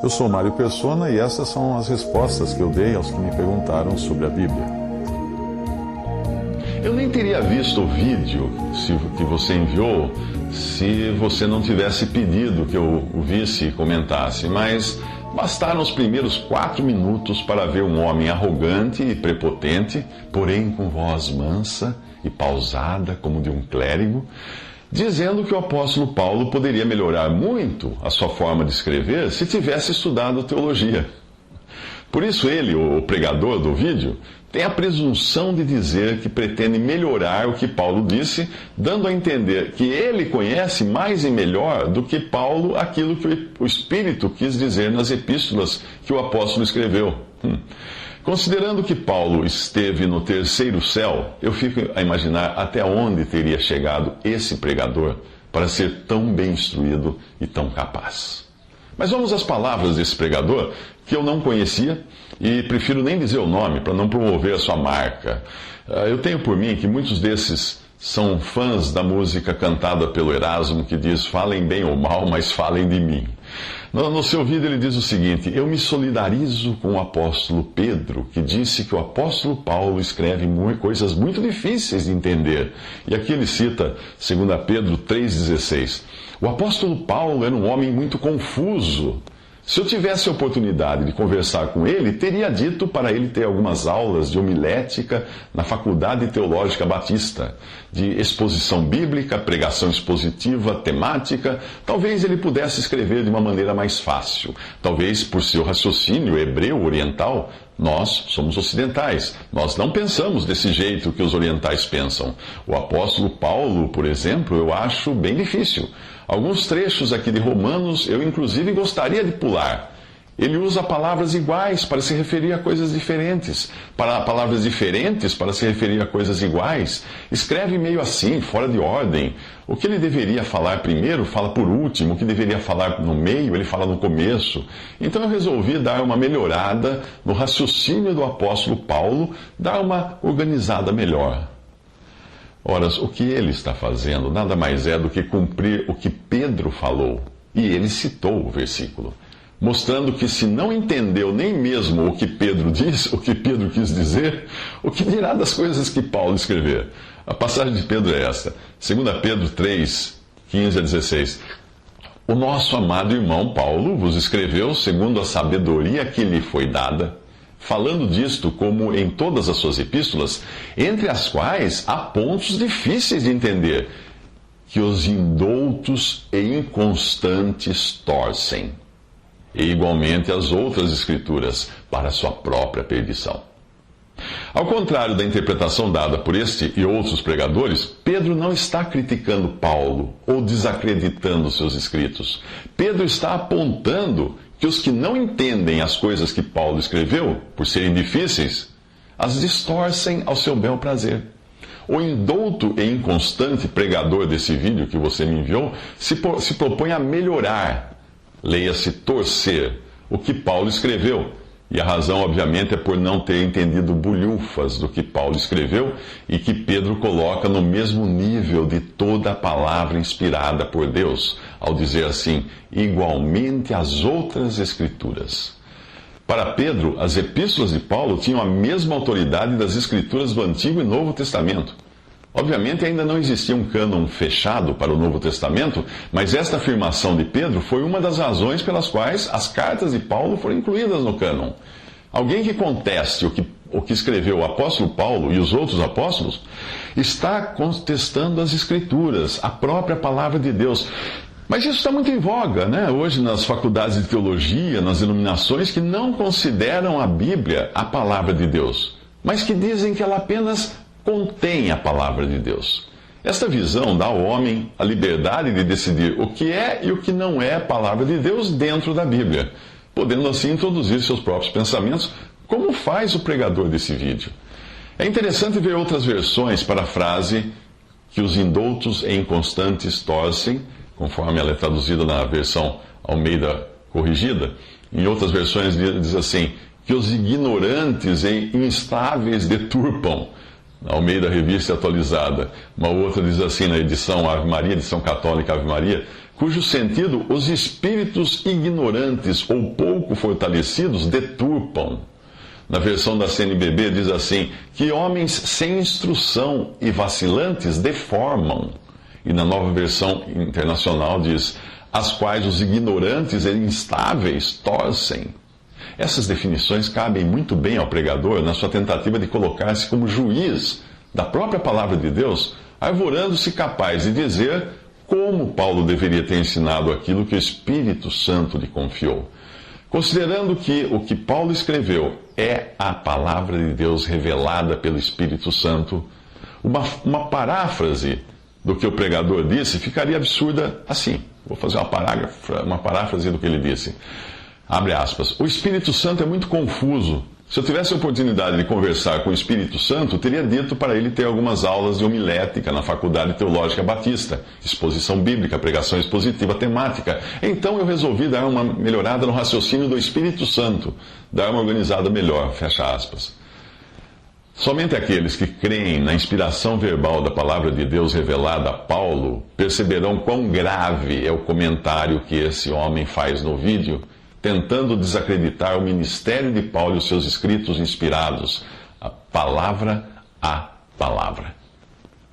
Eu sou Mário Persona e essas são as respostas que eu dei aos que me perguntaram sobre a Bíblia. Eu nem teria visto o vídeo que você enviou se você não tivesse pedido que eu o visse e comentasse, mas bastaram os primeiros 4 minutos para ver um homem arrogante e prepotente, porém com voz mansa e pausada, como de um clérigo, dizendo que o apóstolo Paulo poderia melhorar muito a sua forma de escrever se tivesse estudado teologia. Por isso ele, o pregador do vídeo, tem a presunção de dizer que pretende melhorar o que Paulo disse, dando a entender que ele conhece mais e melhor do que Paulo aquilo que o Espírito quis dizer nas epístolas que o apóstolo escreveu. Considerando que Paulo esteve no 3º céu, eu fico a imaginar até onde teria chegado esse pregador para ser tão bem instruído e tão capaz. Mas vamos às palavras desse pregador, que eu não conhecia e prefiro nem dizer o nome para não promover a sua marca. Eu tenho por mim que muitos desses são fãs da música cantada pelo Erasmo, que diz: falem bem ou mal, mas falem de mim. No seu vídeo ele diz o seguinte: eu me solidarizo com o apóstolo Pedro, que disse que o apóstolo Paulo escreve coisas muito difíceis de entender. E aqui ele cita 2 Pedro 3,16. O apóstolo Paulo era um homem muito confuso. Se eu tivesse a oportunidade de conversar com ele, teria dito para ele ter algumas aulas de homilética na Faculdade Teológica Batista, de exposição bíblica, pregação expositiva, temática. Talvez ele pudesse escrever de uma maneira mais fácil. Talvez por seu raciocínio hebreu oriental, nós somos ocidentais. Nós não pensamos desse jeito que os orientais pensam. O apóstolo Paulo, por exemplo, eu acho bem difícil. Alguns trechos aqui de Romanos eu inclusive gostaria de pular. Ele usa palavras iguais para se referir a coisas diferentes, para palavras diferentes para se referir a coisas iguais. Escreve meio assim, fora de ordem. O que ele deveria falar primeiro, fala por último. O que deveria falar no meio, ele fala no começo. Então eu resolvi dar uma melhorada no raciocínio do apóstolo Paulo, dar uma organizada melhor. Ora, o que ele está fazendo nada mais é do que cumprir o que Pedro falou. E ele citou o versículo, mostrando que se não entendeu nem mesmo o que Pedro disse, o que Pedro quis dizer, o que dirá das coisas que Paulo escreveu? A passagem de Pedro é esta, 2 Pedro 3, 15 a 16. O nosso amado irmão Paulo vos escreveu segundo a sabedoria que lhe foi dada, falando disto como em todas as suas epístolas, entre as quais há pontos difíceis de entender, que os indoutos e inconstantes torcem, e igualmente as outras escrituras, para a sua própria perdição. Ao contrário da interpretação dada por este e outros pregadores, Pedro não está criticando Paulo ou desacreditando seus escritos. Pedro está apontando que os que não entendem as coisas que Paulo escreveu, por serem difíceis, as distorcem ao seu bel prazer. O indouto e inconstante pregador desse vídeo que você me enviou se propõe a melhorar, leia-se torcer, o que Paulo escreveu. E a razão, obviamente, é por não ter entendido bulhufas do que Paulo escreveu e que Pedro coloca no mesmo nível de toda a palavra inspirada por Deus, ao dizer assim, igualmente as outras escrituras. Para Pedro, as epístolas de Paulo tinham a mesma autoridade das escrituras do Antigo e Novo Testamento. Obviamente ainda não existia um cânon fechado para o Novo Testamento, mas esta afirmação de Pedro foi uma das razões pelas quais as cartas de Paulo foram incluídas no cânon. Alguém que conteste o que escreveu o apóstolo Paulo e os outros apóstolos, está contestando as Escrituras, a própria palavra de Deus. Mas isso está muito em voga, né? Hoje nas faculdades de teologia, nas denominações que não consideram a Bíblia a palavra de Deus, mas que dizem que ela apenas contém a palavra de Deus. Esta visão dá ao homem a liberdade de decidir o que é e o que não é a palavra de Deus dentro da Bíblia, podendo assim introduzir seus próprios pensamentos, como faz o pregador desse vídeo. É interessante ver outras versões para a frase que os indoutos e inconstantes torcem, conforme ela é traduzida na versão Almeida corrigida. Em outras versões diz assim, que os ignorantes e instáveis deturpam, na Almeida Revista Atualizada. Uma outra diz assim, na edição Ave Maria, edição católica Ave Maria, cujo sentido os espíritos ignorantes ou pouco fortalecidos deturpam. Na versão da CNBB diz assim, que homens sem instrução e vacilantes deformam. E na nova versão internacional diz, as quais os ignorantes e instáveis torcem. Essas definições cabem muito bem ao pregador na sua tentativa de colocar-se como juiz da própria palavra de Deus, arvorando-se capaz de dizer como Paulo deveria ter ensinado aquilo que o Espírito Santo lhe confiou. Considerando que o que Paulo escreveu é a palavra de Deus revelada pelo Espírito Santo, uma paráfrase do que o pregador disse ficaria absurda assim. Vou fazer uma paráfrase do que ele disse. Abre aspas. O Espírito Santo é muito confuso. Se eu tivesse a oportunidade de conversar com o Espírito Santo, teria dito para ele ter algumas aulas de homilética na Faculdade Teológica Batista, exposição bíblica, pregação expositiva temática. Então eu resolvi dar uma melhorada no raciocínio do Espírito Santo, dar uma organizada melhor, fecha aspas. Somente aqueles que creem na inspiração verbal da palavra de Deus revelada a Paulo perceberão quão grave é o comentário que esse homem faz no vídeo, tentando desacreditar o ministério de Paulo e os seus escritos inspirados, a palavra.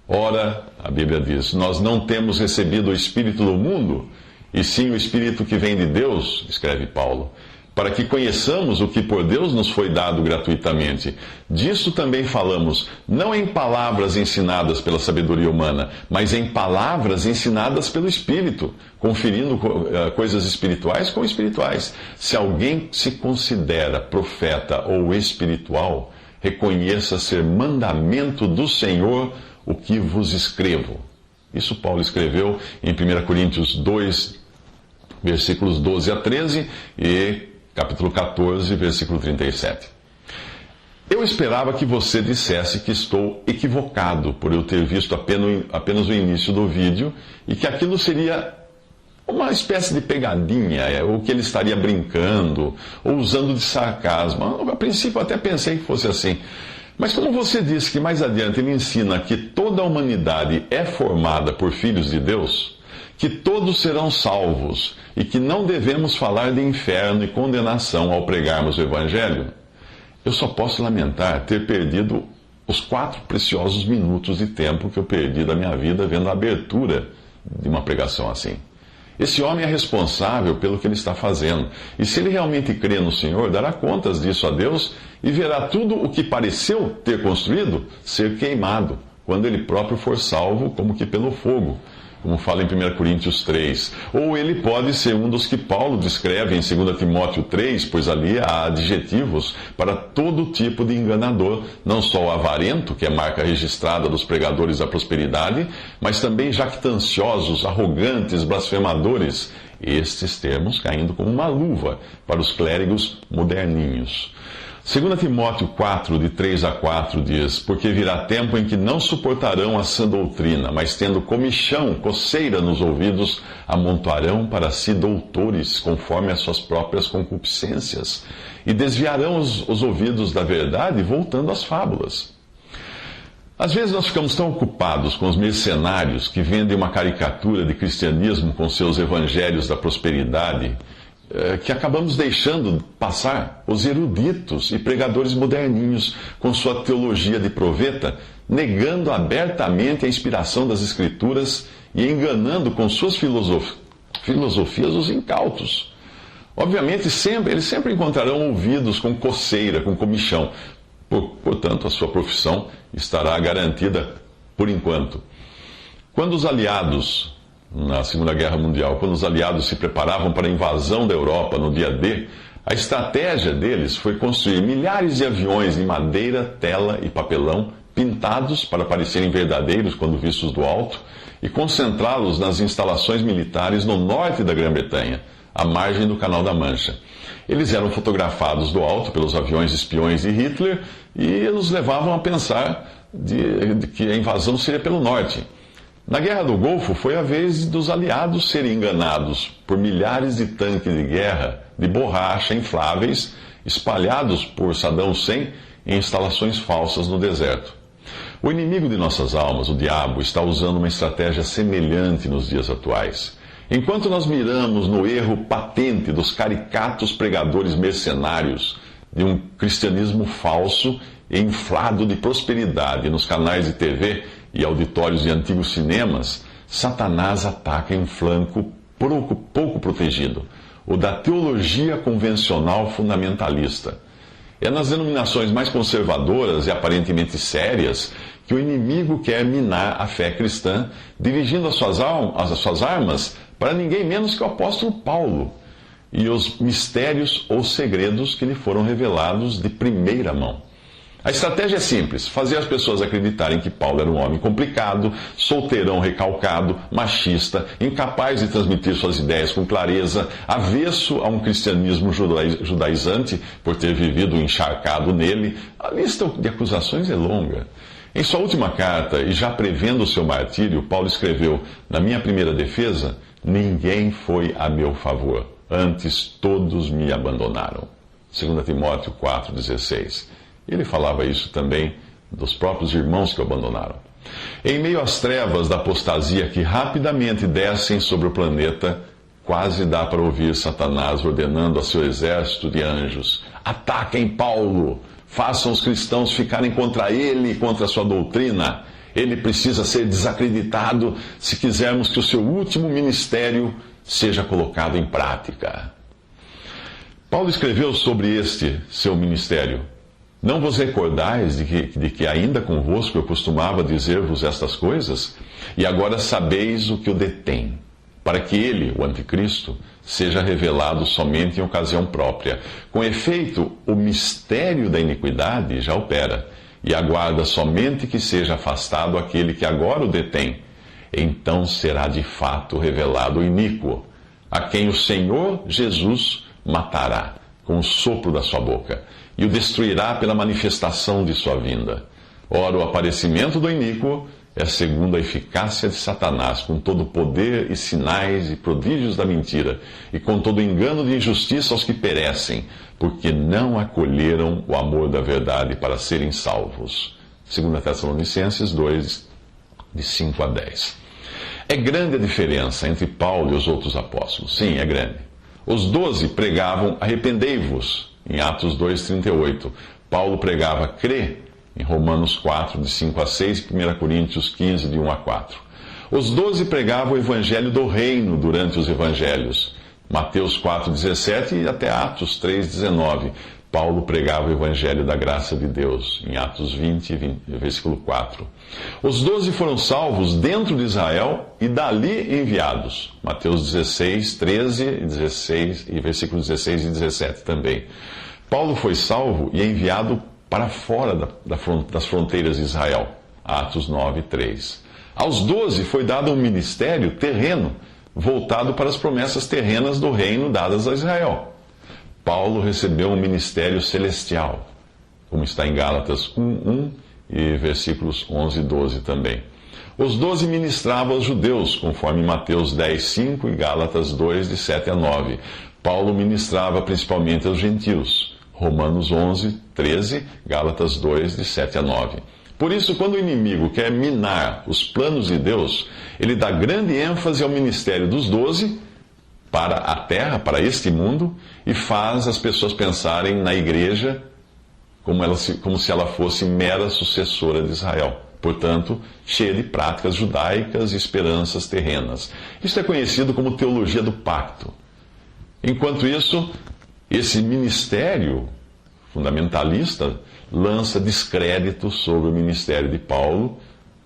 Ora, a Bíblia diz, nós não temos recebido o Espírito do mundo, e sim o Espírito que vem de Deus, escreve Paulo, para que conheçamos o que por Deus nos foi dado gratuitamente. Disso também falamos, não em palavras ensinadas pela sabedoria humana, mas em palavras ensinadas pelo Espírito, conferindo coisas espirituais com espirituais. Se alguém se considera profeta ou espiritual, reconheça ser mandamento do Senhor o que vos escrevo. Isso Paulo escreveu em 1 Coríntios 2, versículos 12 a 13 e capítulo 14, versículo 37. Eu esperava que você dissesse que estou equivocado por eu ter visto apenas o início do vídeo e que aquilo seria uma espécie de pegadinha, ou que ele estaria brincando, ou usando de sarcasmo. A princípio eu até pensei que fosse assim. Mas como você disse que mais adiante ele ensina que toda a humanidade é formada por filhos de Deus, que todos serão salvos e que não devemos falar de inferno e condenação ao pregarmos o Evangelho, eu só posso lamentar ter perdido os 4 preciosos minutos de tempo que eu perdi da minha vida vendo a abertura de uma pregação assim. Esse homem é responsável pelo que ele está fazendo, e se ele realmente crê no Senhor, dará contas disso a Deus e verá tudo o que pareceu ter construído ser queimado, quando ele próprio for salvo como que pelo fogo, como fala em 1 Coríntios 3. Ou ele pode ser um dos que Paulo descreve em 2 Timóteo 3, pois ali há adjetivos para todo tipo de enganador, não só o avarento, que é marca registrada dos pregadores da prosperidade, mas também jactanciosos, arrogantes, blasfemadores, estes termos caindo como uma luva para os clérigos moderninhos. 2 Timóteo 4, de 3 a 4, diz, porque virá tempo em que não suportarão a sã doutrina, mas tendo comichão, coceira nos ouvidos, amontoarão para si doutores, conforme as suas próprias concupiscências, e desviarão os ouvidos da verdade, voltando às fábulas. Às vezes nós ficamos tão ocupados com os mercenários que vendem uma caricatura de cristianismo com seus evangelhos da prosperidade, que acabamos deixando passar os eruditos e pregadores moderninhos com sua teologia de proveta, negando abertamente a inspiração das Escrituras e enganando com suas filosofias os incautos. Obviamente, eles sempre encontrarão ouvidos com coceira, com comichão. Portanto, a sua profissão estará garantida por enquanto. Quando os aliados, na Segunda Guerra Mundial, quando os aliados se preparavam para a invasão da Europa no dia D, a estratégia deles foi construir milhares de aviões em madeira, tela e papelão, pintados para parecerem verdadeiros quando vistos do alto, e concentrá-los nas instalações militares no norte da Grã-Bretanha, à margem do Canal da Mancha. Eles eram fotografados do alto pelos aviões espiões de Hitler e nos levavam a pensar que a invasão seria pelo norte. Na Guerra do Golfo, foi a vez dos aliados serem enganados por milhares de tanques de guerra de borracha infláveis espalhados por Saddam Hussein em instalações falsas no deserto. O inimigo de nossas almas, o diabo, está usando uma estratégia semelhante nos dias atuais. Enquanto nós miramos no erro patente dos caricatos pregadores mercenários de um cristianismo falso e inflado de prosperidade nos canais de TV e auditórios de antigos cinemas, Satanás ataca em um flanco pouco protegido, o da teologia convencional fundamentalista. É nas denominações mais conservadoras e aparentemente sérias que o inimigo quer minar a fé cristã, dirigindo as suas armas para ninguém menos que o apóstolo Paulo e os mistérios ou segredos que lhe foram revelados de primeira mão. A estratégia é simples: fazer as pessoas acreditarem que Paulo era um homem complicado, solteirão recalcado, machista, incapaz de transmitir suas ideias com clareza, avesso a um cristianismo judaizante por ter vivido encharcado nele. A lista de acusações é longa. Em sua última carta, e já prevendo o seu martírio, Paulo escreveu: na minha primeira defesa, ninguém foi a meu favor, antes todos me abandonaram. 2 Timóteo 4,16. Ele falava isso também dos próprios irmãos que o abandonaram. Em meio às trevas da apostasia que rapidamente descem sobre o planeta, quase dá para ouvir Satanás ordenando a seu exército de anjos: ataquem Paulo, façam os cristãos ficarem contra ele e contra a sua doutrina. Ele precisa ser desacreditado se quisermos que o seu último ministério seja colocado em prática. Paulo escreveu sobre este seu ministério: não vos recordais de que ainda convosco eu costumava dizer-vos estas coisas? E agora sabeis o que o detém, para que ele, o anticristo, seja revelado somente em ocasião própria. Com efeito, o mistério da iniquidade já opera, e aguarda somente que seja afastado aquele que agora o detém. Então será de fato revelado o iníquo, a quem o Senhor Jesus matará com o sopro da sua boca, e o destruirá pela manifestação de sua vinda. Ora, o aparecimento do iníquo é segundo a eficácia de Satanás, com todo o poder e sinais e prodígios da mentira, e com todo o engano de injustiça aos que perecem, porque não acolheram o amor da verdade para serem salvos. 2 Tessalonicenses 2, de 5 a 10. É grande a diferença entre Paulo e os outros apóstolos. Sim, é grande. Os 12 pregavam: arrependei-vos, em Atos 2,38. Paulo pregava: crê, em Romanos 4, de 5 a 6, e 1 Coríntios 15, de 1 a 4. Os 12 pregavam o evangelho do reino durante os evangelhos, Mateus 4,17 e até Atos 3,19. Paulo pregava o evangelho da graça de Deus, em Atos 20, versículo 4. Os 12 foram salvos dentro de Israel e dali enviados, Mateus 16, 13 e versículos 16 e 17 também. Paulo foi salvo e enviado para fora das fronteiras de Israel, Atos 9, 3. Aos 12 foi dado um ministério terreno, voltado para as promessas terrenas do reino dadas a Israel. Paulo recebeu um ministério celestial, como está em Gálatas 1:1 e versículos 11 e 12 também. Os 12 ministravam aos judeus, conforme Mateus 10:5 e Gálatas 2, de 7 a 9. Paulo ministrava principalmente aos gentios, Romanos 11:13, Gálatas 2, de 7 a 9. Por isso, quando o inimigo quer minar os planos de Deus, ele dá grande ênfase ao ministério dos 12 para a terra, para este mundo, e faz as pessoas pensarem na igreja como se ela fosse mera sucessora de Israel. Portanto, cheia de práticas judaicas e esperanças terrenas. Isso é conhecido como teologia do pacto. Enquanto isso, esse ministério fundamentalista lança descrédito sobre o ministério de Paulo,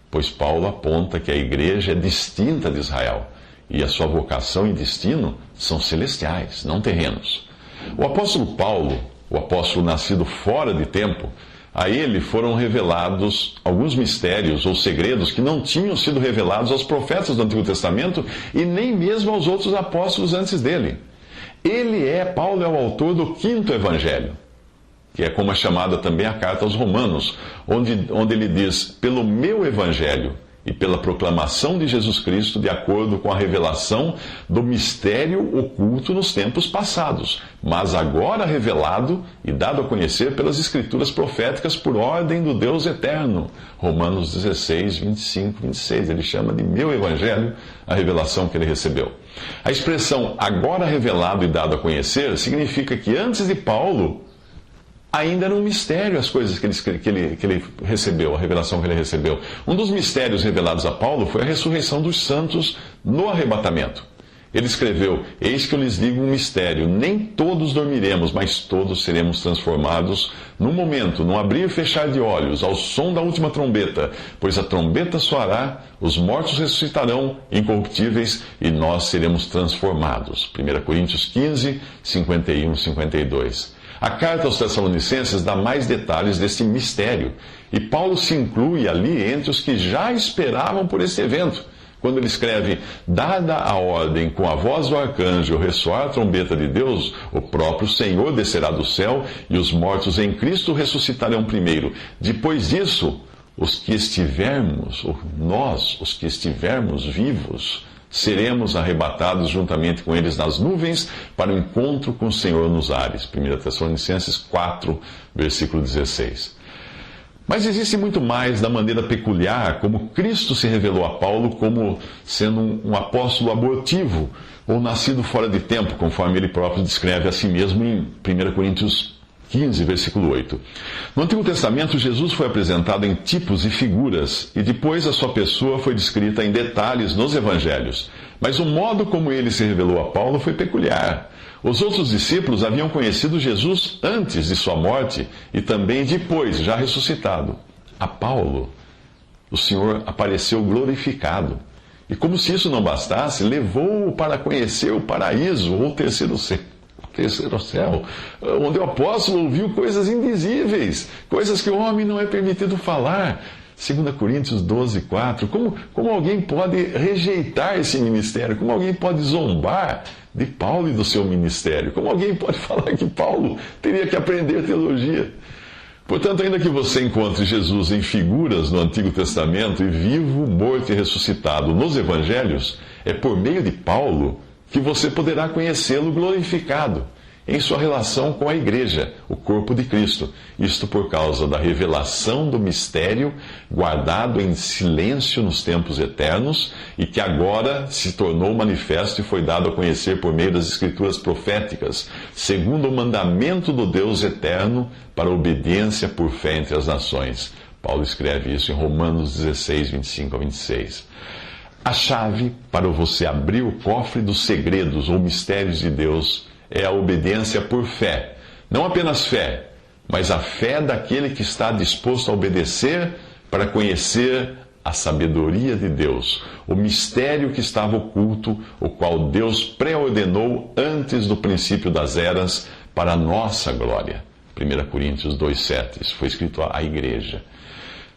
pois Paulo aponta que a igreja é distinta de Israel, e a sua vocação e destino são celestiais, não terrenos. O apóstolo Paulo, o apóstolo nascido fora de tempo, a ele foram revelados alguns mistérios ou segredos que não tinham sido revelados aos profetas do Antigo Testamento e nem mesmo aos outros apóstolos antes dele. Paulo é o autor do 5º evangelho, que é como é chamada também a carta aos Romanos, onde ele diz: pelo meu evangelho, e pela proclamação de Jesus Cristo, de acordo com a revelação do mistério oculto nos tempos passados, mas agora revelado e dado a conhecer pelas Escrituras proféticas por ordem do Deus eterno. Romanos 16, 25, 26. Ele chama de meu evangelho a revelação que ele recebeu. A expressão agora revelado e dado a conhecer significa que antes de Paulo ainda era um mistério as coisas que ele recebeu, a revelação que ele recebeu. Um dos mistérios revelados a Paulo foi a ressurreição dos santos no arrebatamento. Ele escreveu: eis que eu lhes digo um mistério, nem todos dormiremos, mas todos seremos transformados num momento, num abrir e fechar de olhos, ao som da última trombeta, pois a trombeta soará, os mortos ressuscitarão incorruptíveis e nós seremos transformados. 1 Coríntios 15, 51, 52. A carta aos Tessalonicenses dá mais detalhes desse mistério, e Paulo se inclui ali entre os que já esperavam por esse evento, quando ele escreve: dada a ordem com a voz do arcanjo, ressoar a trombeta de Deus, o próprio Senhor descerá do céu, e os mortos em Cristo ressuscitarão primeiro. Depois disso, os que estivermos vivos, seremos arrebatados juntamente com eles nas nuvens para o encontro com o Senhor nos ares. 1 Tessalonicenses 4, versículo 16. Mas existe muito mais da maneira peculiar como Cristo se revelou a Paulo como sendo um apóstolo abortivo ou nascido fora de tempo, conforme ele próprio descreve a si mesmo em 1 Coríntios 15, versículo 8. No Antigo Testamento, Jesus foi apresentado em tipos e figuras, e depois a sua pessoa foi descrita em detalhes nos evangelhos. Mas o modo como ele se revelou a Paulo foi peculiar. Os outros discípulos haviam conhecido Jesus antes de sua morte e também depois, já ressuscitado. A Paulo, o Senhor apareceu glorificado. E como se isso não bastasse, levou-o para conhecer o paraíso, ou o terceiro céu, onde o apóstolo ouviu coisas indizíveis, coisas que o homem não é permitido falar. 2 Coríntios 12, 4. Como alguém pode rejeitar esse ministério? Como alguém pode zombar de Paulo e do seu ministério? Como alguém pode falar que Paulo teria que aprender teologia? Portanto, ainda que você encontre Jesus em figuras no Antigo Testamento e vivo, morto e ressuscitado nos Evangelhos, é por meio de Paulo que você poderá conhecê-lo glorificado em sua relação com a Igreja, o corpo de Cristo. Isto por causa da revelação do mistério guardado em silêncio nos tempos eternos e que agora se tornou manifesto e foi dado a conhecer por meio das Escrituras proféticas, segundo o mandamento do Deus eterno para a obediência por fé entre as nações. Paulo escreve isso em Romanos 16, 25 a 26. A chave para você abrir o cofre dos segredos ou mistérios de Deus é a obediência por fé. Não apenas fé, mas a fé daquele que está disposto a obedecer para conhecer a sabedoria de Deus, o mistério que estava oculto, o qual Deus pré-ordenou antes do princípio das eras para a nossa glória. 1 Coríntios 2,7. Isso foi escrito à igreja.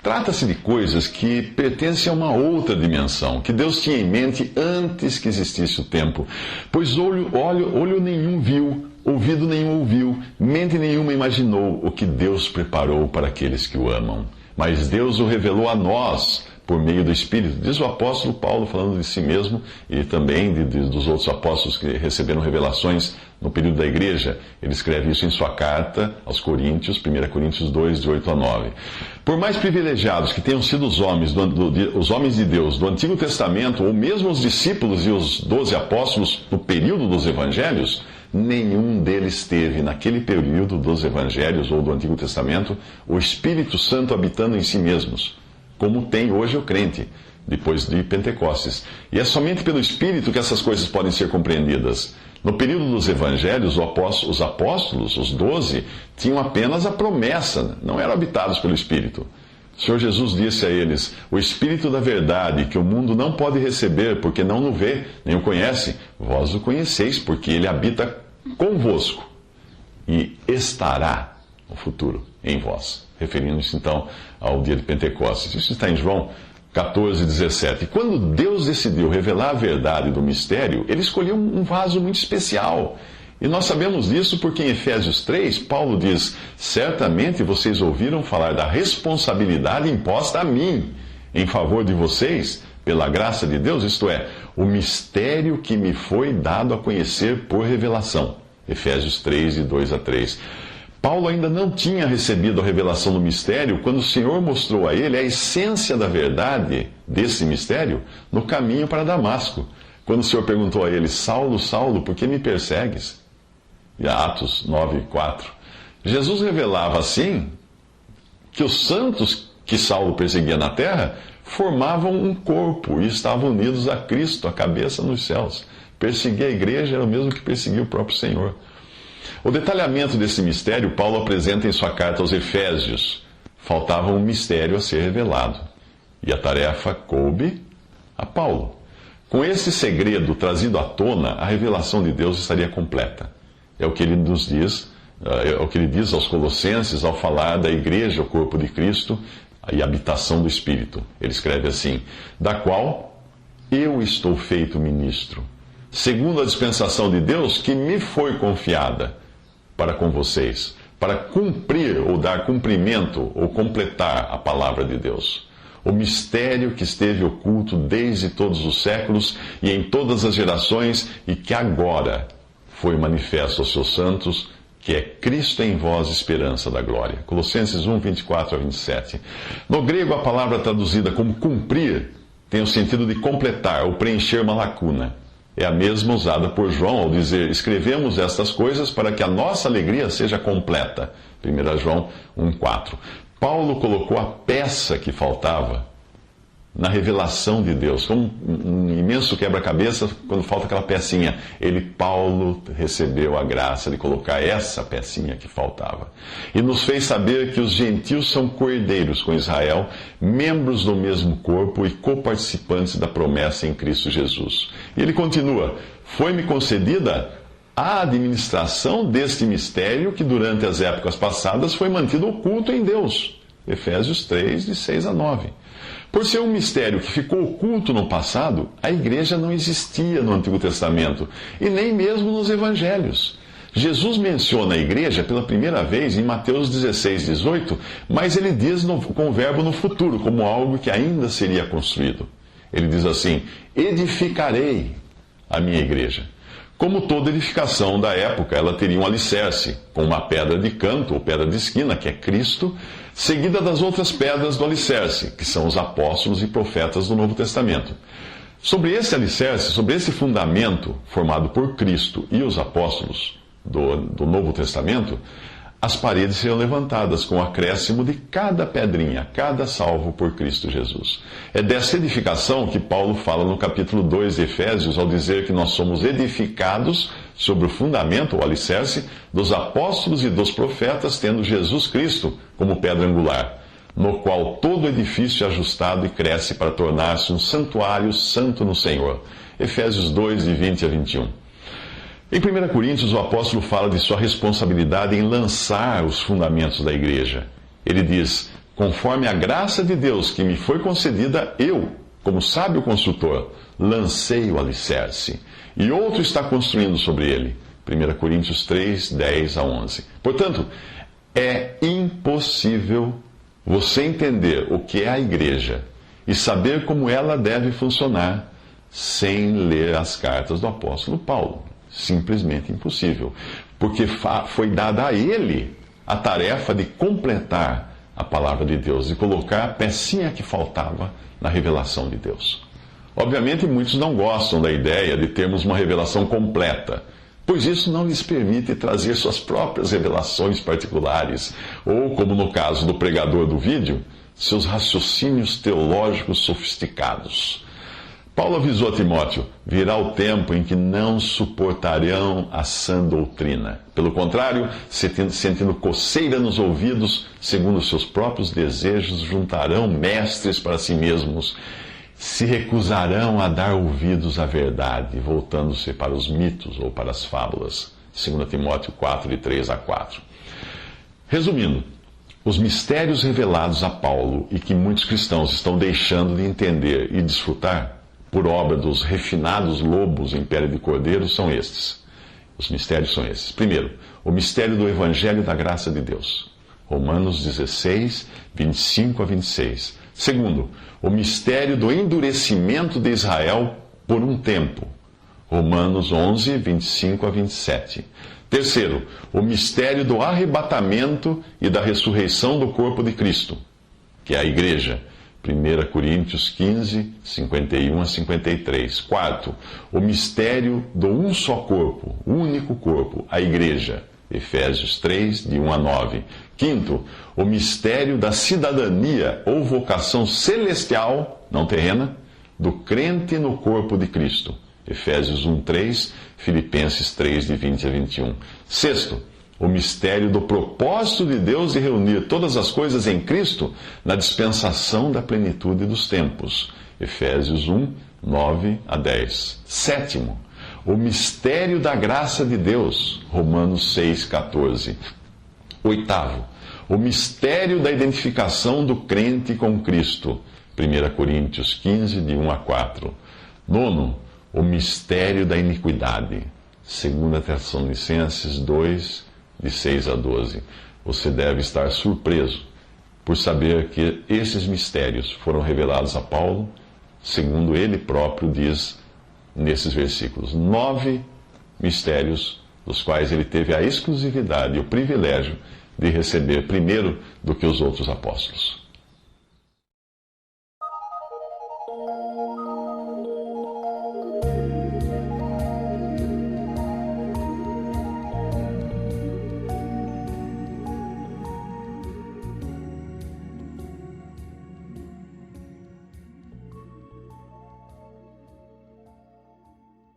Trata-se de coisas que pertencem a uma outra dimensão, que Deus tinha em mente antes que existisse o tempo. Pois olho nenhum viu, ouvido nenhum ouviu, mente nenhuma imaginou o que Deus preparou para aqueles que o amam. Mas Deus o revelou a nós por meio do Espírito. Diz o apóstolo Paulo, falando de si mesmo e também dos outros apóstolos que receberam revelações no período da igreja. Ele escreve isso em sua carta aos Coríntios, 1 Coríntios 2, de 8 a 9. Por mais privilegiados que tenham sido os homens de Deus do Antigo Testamento, ou mesmo os discípulos e os 12 apóstolos do período dos evangelhos, nenhum deles teve, naquele período dos evangelhos ou do Antigo Testamento, o Espírito Santo habitando em si mesmos, como tem hoje o crente, depois de Pentecostes. E é somente pelo Espírito que essas coisas podem ser compreendidas. No período dos evangelhos, os apóstolos, os 12, tinham apenas a promessa, não eram habitados pelo Espírito. O Senhor Jesus disse a eles: o Espírito da verdade, que o mundo não pode receber, porque não o vê, nem o conhece, vós o conheceis, porque ele habita convosco e estará no futuro em vós. Referindo-se então ao dia de Pentecostes. Isso está em João 14, 17. Quando Deus decidiu revelar a verdade do mistério, ele escolheu um vaso muito especial. E nós sabemos disso porque em Efésios 3, Paulo diz: certamente vocês ouviram falar da responsabilidade imposta a mim, em favor de vocês, pela graça de Deus, isto é, o mistério que me foi dado a conhecer por revelação. Efésios 3, de 2 a 3. Paulo ainda não tinha recebido a revelação do mistério quando o Senhor mostrou a ele a essência da verdade desse mistério no caminho para Damasco. Quando o Senhor perguntou a ele: Saulo, Saulo, por que me persegues? E Atos 9, 4. Jesus revelava assim que os santos que Saulo perseguia na terra formavam um corpo e estavam unidos a Cristo, a cabeça nos céus. Perseguir a igreja era o mesmo que perseguir o próprio Senhor. O detalhamento desse mistério Paulo apresenta em sua carta aos Efésios. Faltava um mistério a ser revelado, e a tarefa coube a Paulo. Com esse segredo trazido à tona, a revelação de Deus estaria completa. É o que ele nos diz, é o que ele diz aos Colossenses ao falar da igreja, o corpo de Cristo e a habitação do Espírito. Ele escreve assim: da qual eu estou feito ministro, segundo a dispensação de Deus que me foi confiada para com vocês, para cumprir ou dar cumprimento ou completar a palavra de Deus. O mistério que esteve oculto desde todos os séculos e em todas as gerações e que agora foi manifesto aos seus santos, que é Cristo em vós, esperança da glória. Colossenses 1, 24 a 27. No grego, a palavra traduzida como cumprir tem o sentido de completar ou preencher uma lacuna. É a mesma usada por João ao dizer: escrevemos estas coisas para que a nossa alegria seja completa. 1 João 1,4. Paulo colocou a peça que faltava na revelação de Deus, como um imenso quebra-cabeça, quando falta aquela pecinha. Paulo, recebeu a graça de colocar essa pecinha que faltava. E nos fez saber que os gentios são coerdeiros com Israel, membros do mesmo corpo e coparticipantes da promessa em Cristo Jesus. E ele continua: foi-me concedida a administração deste mistério que durante as épocas passadas foi mantido oculto em Deus. Efésios 3, de 6 a 9. Por ser um mistério que ficou oculto no passado, a igreja não existia no Antigo Testamento, e nem mesmo nos Evangelhos. Jesus menciona a igreja pela primeira vez em Mateus 16, 18, mas ele diz com o verbo no futuro, como algo que ainda seria construído. Ele diz assim: edificarei a minha igreja. Como toda edificação da época, ela teria um alicerce, com uma pedra de canto ou pedra de esquina, que é Cristo, seguida das outras pedras do alicerce, que são os apóstolos e profetas do Novo Testamento. Sobre esse alicerce, sobre esse fundamento formado por Cristo e os apóstolos do Novo Testamento, as paredes seriam levantadas com o acréscimo de cada pedrinha, cada salvo por Cristo Jesus. É dessa edificação que Paulo fala no capítulo 2 de Efésios, ao dizer que nós somos edificados sobre o fundamento, o alicerce, dos apóstolos e dos profetas, tendo Jesus Cristo como pedra angular, no qual todo edifício é ajustado e cresce para tornar-se um santuário santo no Senhor. Efésios 2, de 20 a 21. Em 1 Coríntios, o apóstolo fala de sua responsabilidade em lançar os fundamentos da igreja. Ele diz: conforme a graça de Deus que me foi concedida, eu, como sábio construtor, lancei o alicerce, e outro está construindo sobre ele. 1 Coríntios 3, 10 a 11. Portanto, é impossível você entender o que é a igreja e saber como ela deve funcionar sem ler as cartas do apóstolo Paulo. Simplesmente impossível, porque foi dada a ele a tarefa de completar a palavra de Deus, de colocar a pecinha que faltava na revelação de Deus. Obviamente, muitos não gostam da ideia de termos uma revelação completa, pois isso não lhes permite trazer suas próprias revelações particulares, ou, como no caso do pregador do vídeo, seus raciocínios teológicos sofisticados. Paulo avisou a Timóteo: virá o tempo em que não suportarão a sã doutrina. Pelo contrário, sentindo coceira nos ouvidos, segundo os seus próprios desejos, juntarão mestres para si mesmos, se recusarão a dar ouvidos à verdade, voltando-se para os mitos ou para as fábulas. 2 Timóteo 4, de 3 a 4. Resumindo, os mistérios revelados a Paulo e que muitos cristãos estão deixando de entender e desfrutar, por obra dos refinados lobos em pele de cordeiro, são estes. Os mistérios são esses. Primeiro, o mistério do Evangelho da graça de Deus. Romanos 16, 25 a 26. Segundo, o mistério do endurecimento de Israel por um tempo. Romanos 11, 25 a 27. Terceiro, o mistério do arrebatamento e da ressurreição do corpo de Cristo, que é a igreja. 1 Coríntios 15, 51 a 53. Quarto, o mistério do um só corpo, único corpo, a igreja. Efésios 3, de 1 a 9. Quinto, o mistério da cidadania ou vocação celestial, não terrena, do crente no corpo de Cristo. Efésios 1, 3, Filipenses 3, de 20 a 21. Sexto, o mistério do propósito de Deus de reunir todas as coisas em Cristo na dispensação da plenitude dos tempos. Efésios 1, 9 a 10. Sétimo, o mistério da graça de Deus. Romanos 6, 14. Oitavo, o mistério da identificação do crente com Cristo. 1 Coríntios 15, de 1 a 4. Nono, o mistério da iniquidade. 2 Tessalonicenses 2, de 6 a 12. Você deve estar surpreso por saber que esses mistérios foram revelados a Paulo, segundo ele próprio diz nesses versículos. 9 mistérios, dos quais ele teve a exclusividade e o privilégio de receber primeiro do que os outros apóstolos.